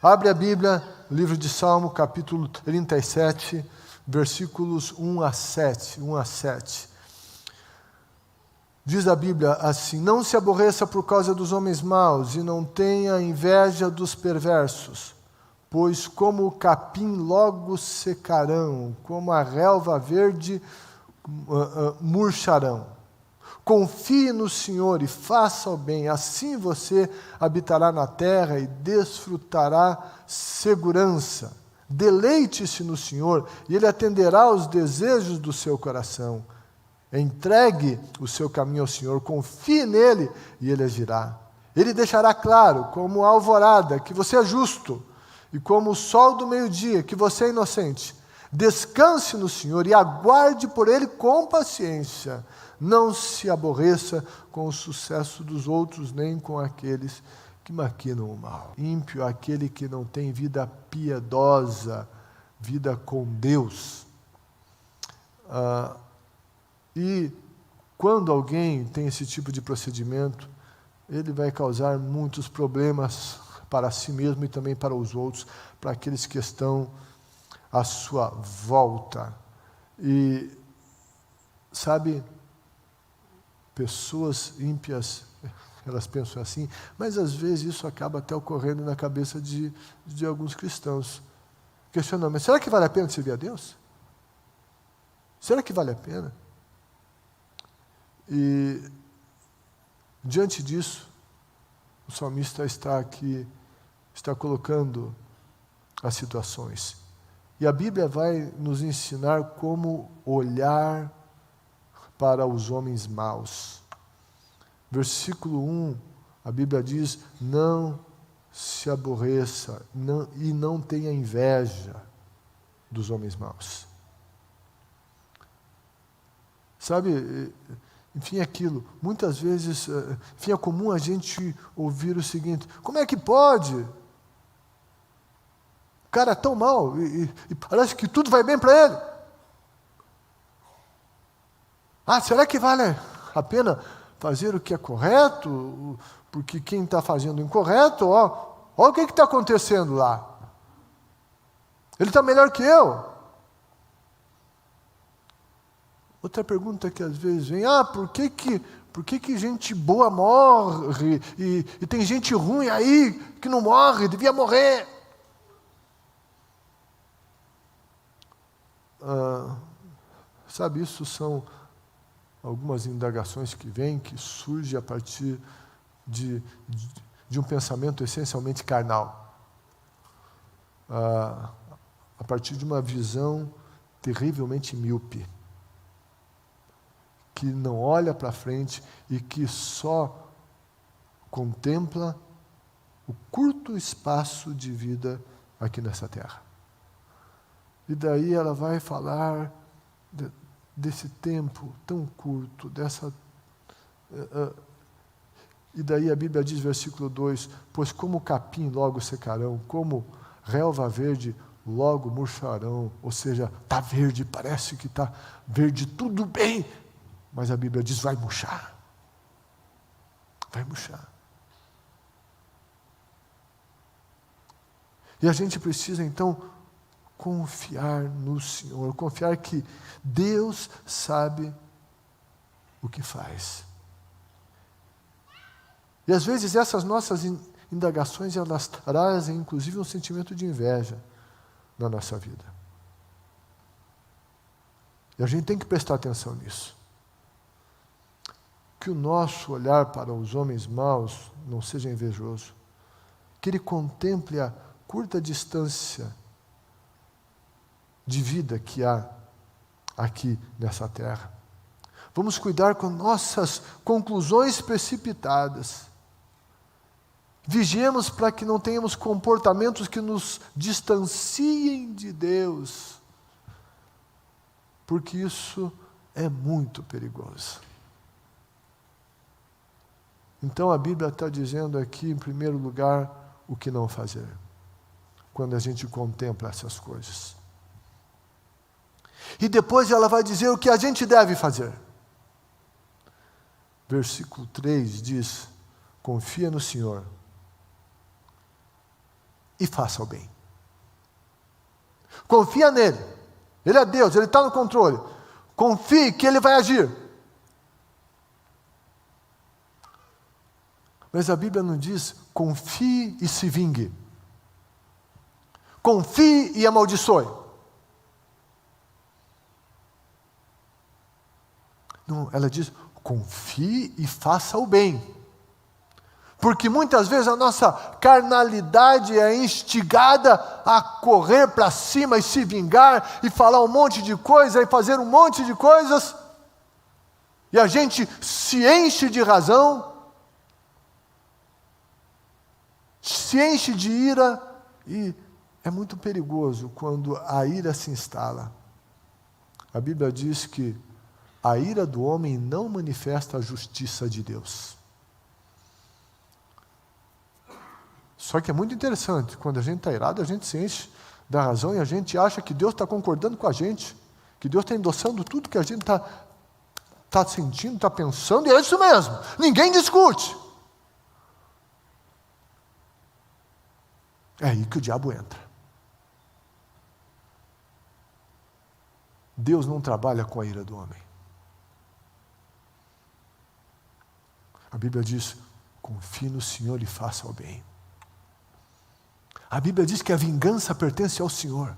Abre a Bíblia, livro de Salmo, capítulo 37, versículos 1 a 7. Diz a Bíblia assim: não se aborreça por causa dos homens maus, e não tenha inveja dos perversos, pois como o capim logo secarão, como a relva verde murcharão. Confie no Senhor e faça o bem, assim você habitará na terra e desfrutará segurança. Deleite-se no Senhor e Ele atenderá aos desejos do seu coração. Entregue o seu caminho ao Senhor, confie nele e Ele agirá. Ele deixará claro, como a alvorada, que você é justo, e como o sol do meio-dia, que você é inocente. Descanse no Senhor e aguarde por Ele com paciência. Não se aborreça com o sucesso dos outros, nem com aqueles que maquinam o mal. Ímpio é aquele que não tem vida piedosa, vida com Deus. E quando alguém tem esse tipo de procedimento, ele vai causar muitos problemas para si mesmo e também para os outros, para aqueles que estão à sua volta. E, sabe, pessoas ímpias, elas pensam assim, mas às vezes isso acaba até ocorrendo na cabeça de alguns cristãos. Questionando, mas será que vale a pena servir a Deus? Será que vale a pena? E, diante disso, o salmista está colocando as situações. E a Bíblia vai nos ensinar como olhar para os homens maus. Versículo 1, a Bíblia diz: não se aborreça e não tenha inveja dos homens maus. Sabe, enfim, aquilo, muitas vezes, é comum a gente ouvir o seguinte: como é que pode? O cara é tão mau e parece que tudo vai bem para ele. Será que vale a pena fazer o que é correto? Porque quem está fazendo o incorreto, olha o que está acontecendo lá. Ele está melhor que eu. Outra pergunta que às vezes vem: por que gente boa morre e tem gente ruim aí que não morre, devia morrer? Sabe, isso são algumas indagações que vêm, que surgem a partir de um pensamento essencialmente carnal. A partir de uma visão terrivelmente míope, que não olha para frente e que só contempla o curto espaço de vida aqui nessa terra. E daí ela vai falar desse tempo tão curto, e daí a Bíblia diz, versículo 2, pois como o capim logo secarão, como relva verde logo murcharão. Ou seja, está verde, parece que está verde, tudo bem, mas a Bíblia diz, vai murchar. Vai murchar. E a gente precisa então confiar no Senhor, confiar que Deus sabe o que faz. E às vezes essas nossas indagações, elas trazem inclusive um sentimento de inveja na nossa vida. E a gente tem que prestar atenção nisso. Que o nosso olhar para os homens maus não seja invejoso. Que ele contemple a curta distância de vida que há aqui nessa terra. Vamos cuidar com nossas conclusões precipitadas. Vigiemos para que não tenhamos comportamentos que nos distanciem de Deus, porque isso é muito perigoso. Então a Bíblia está dizendo aqui, em primeiro lugar, o que não fazer, quando a gente contempla essas coisas. E depois ela vai dizer o que a gente deve fazer. Versículo 3 diz: confia no Senhor e faça o bem. Confia nele. Ele é Deus, ele está no controle. Confie que ele vai agir. Mas a Bíblia não diz, confie e se vingue. Confie e amaldiçoe. Não, ela diz, confie e faça o bem. Porque muitas vezes a nossa carnalidade é instigada a correr para cima e se vingar, e falar um monte de coisa, e fazer um monte de coisas, e a gente se enche de razão, se enche de ira, e é muito perigoso quando a ira se instala. A Bíblia diz que a ira do homem não manifesta a justiça de Deus. Só que é muito interessante, quando a gente está irado, a gente se enche da razão e a gente acha que Deus está concordando com a gente, que Deus está endossando tudo que a gente está sentindo, está pensando, e é isso mesmo, ninguém discute. É aí que o diabo entra. Deus não trabalha com a ira do homem. A Bíblia diz, confie no Senhor e faça o bem. A Bíblia diz que a vingança pertence ao Senhor.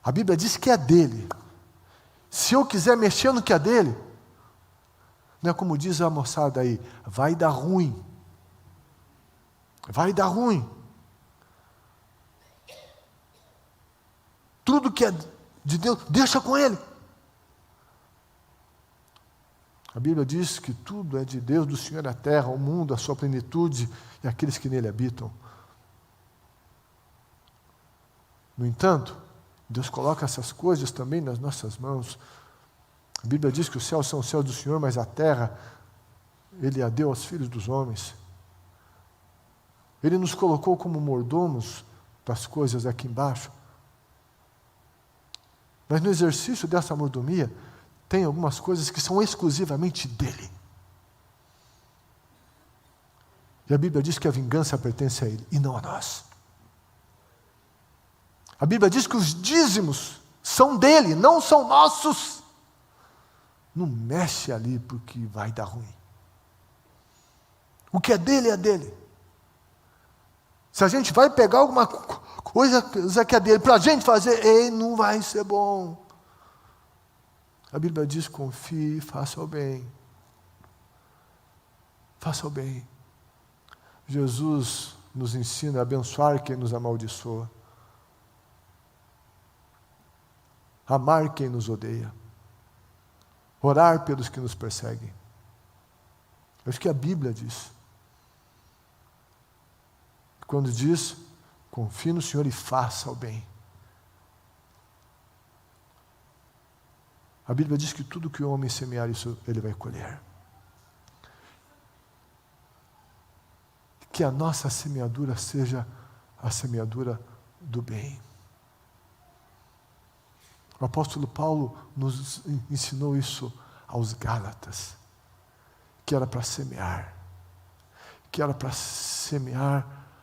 A Bíblia diz que é dele. Se eu quiser mexer no que é dele, não é como diz a moçada aí, vai dar ruim. Vai dar ruim. Tudo que é de Deus, deixa com ele. A Bíblia diz que tudo é de Deus, do Senhor na terra, o mundo, a sua plenitude e aqueles que nele habitam. No entanto, Deus coloca essas coisas também nas nossas mãos. A Bíblia diz que os céus são os céus do Senhor, mas a terra, Ele a deu aos filhos dos homens. Ele nos colocou como mordomos das coisas aqui embaixo. Mas no exercício dessa mordomia, tem algumas coisas que são exclusivamente dele. E a Bíblia diz que a vingança pertence a ele e não a nós. A Bíblia diz que os dízimos são dele, não são nossos. Não mexe ali porque vai dar ruim. O que é dele é dele. Se a gente vai pegar alguma coisa que é dele para a gente fazer, ei, não vai ser bom. A Bíblia diz, confie, faça o bem. Faça o bem. Jesus nos ensina a abençoar quem nos amaldiçoa. Amar quem nos odeia. Orar pelos que nos perseguem. É isso que a Bíblia diz. Quando diz, confie no Senhor e faça o bem. A Bíblia diz que tudo que o homem semear, isso ele vai colher. Que a nossa semeadura seja a semeadura do bem. O apóstolo Paulo nos ensinou isso aos Gálatas, que era para semear,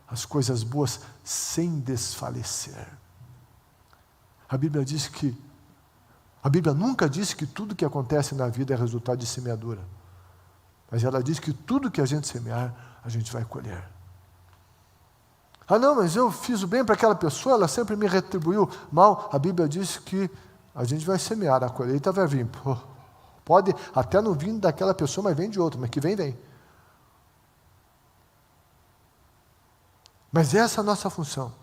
as coisas boas sem desfalecer. A Bíblia diz que A Bíblia nunca disse que tudo que acontece na vida é resultado de semeadura. Mas ela diz que tudo que a gente semear, a gente vai colher. Ah não, mas eu fiz o bem para aquela pessoa, ela sempre me retribuiu mal. A Bíblia diz que a gente vai semear, a colheita vai vir. Pode até não vir daquela pessoa, mas vem de outra, mas que vem, vem. Mas essa é a nossa função.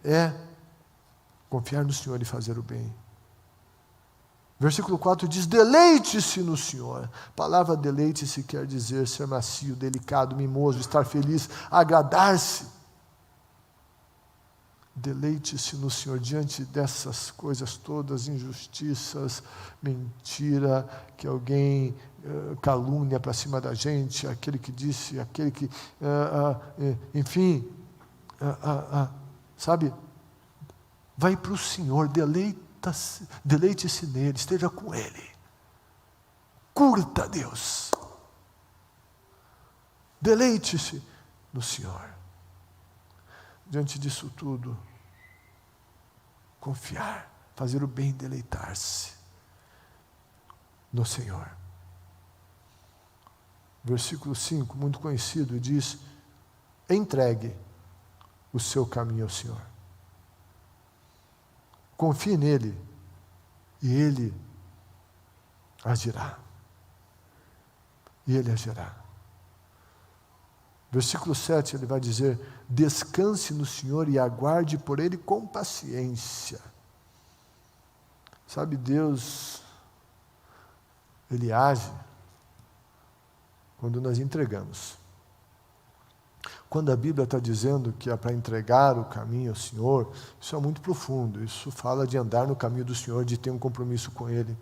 É confiar no Senhor e fazer o bem. Versículo 4 diz, deleite-se no Senhor. A palavra deleite-se quer dizer ser macio, delicado, mimoso, estar feliz, agradar-se. Deleite-se no Senhor diante dessas coisas todas, injustiças, mentira, que alguém calúnia para cima da gente, aquele que disse, aquele que, enfim, sabe? Vai para o Senhor, deleite-se nele, esteja com ele. Curta Deus. Deleite-se no Senhor. Diante disso tudo, confiar, fazer o bem, deleitar-se no Senhor. Versículo 5, muito conhecido, diz: entregue o seu caminho ao Senhor. Confie nele e Ele agirá. E Ele agirá. Versículo 7, ele vai dizer: descanse no Senhor e aguarde por Ele com paciência. Sabe, Deus, Ele age quando nós entregamos. Quando a Bíblia está dizendo que é para entregar o caminho ao Senhor, isso é muito profundo. Isso fala de andar no caminho do Senhor, de ter um compromisso com Ele.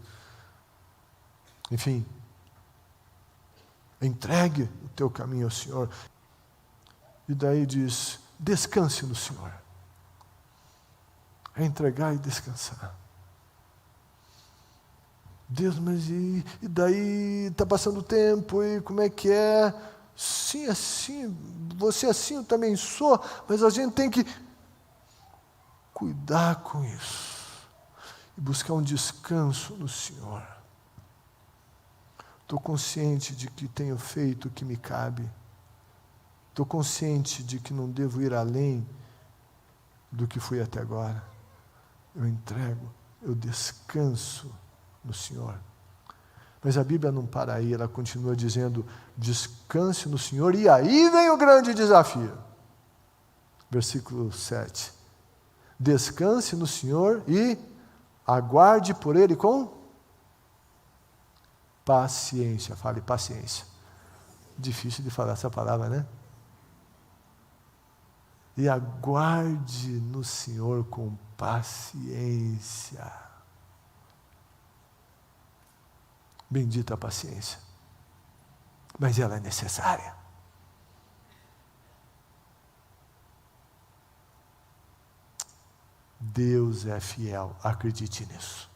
Enfim, entregue o teu caminho ao Senhor. E daí diz: descanse no Senhor. É entregar e descansar. Deus, mas e daí está passando o tempo, e como é que é? Sim, assim, você assim, eu também sou, mas a gente tem que cuidar com isso e buscar um descanso no Senhor. Estou consciente de que tenho feito o que me cabe. Estou consciente de que não devo ir além do que fui até agora. Eu entrego, eu descanso no Senhor. Mas a Bíblia não para aí, ela continua dizendo: descanse no Senhor, e aí vem o grande desafio. Versículo 7. Descanse no Senhor e aguarde por Ele com paciência. Fale paciência. Difícil de falar essa palavra, né? E aguarde no Senhor com paciência. Bendita a paciência, mas ela é necessária. Deus é fiel, acredite nisso.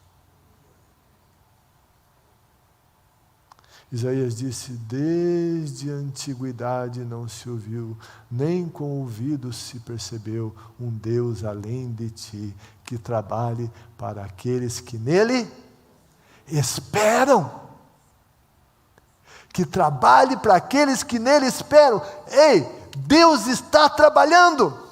Isaías disse: desde a antiguidade não se ouviu, nem com ouvido se percebeu um Deus além de ti, que trabalhe para aqueles que nele esperam. Que trabalhe para aqueles que nele esperam. Ei, Deus está trabalhando.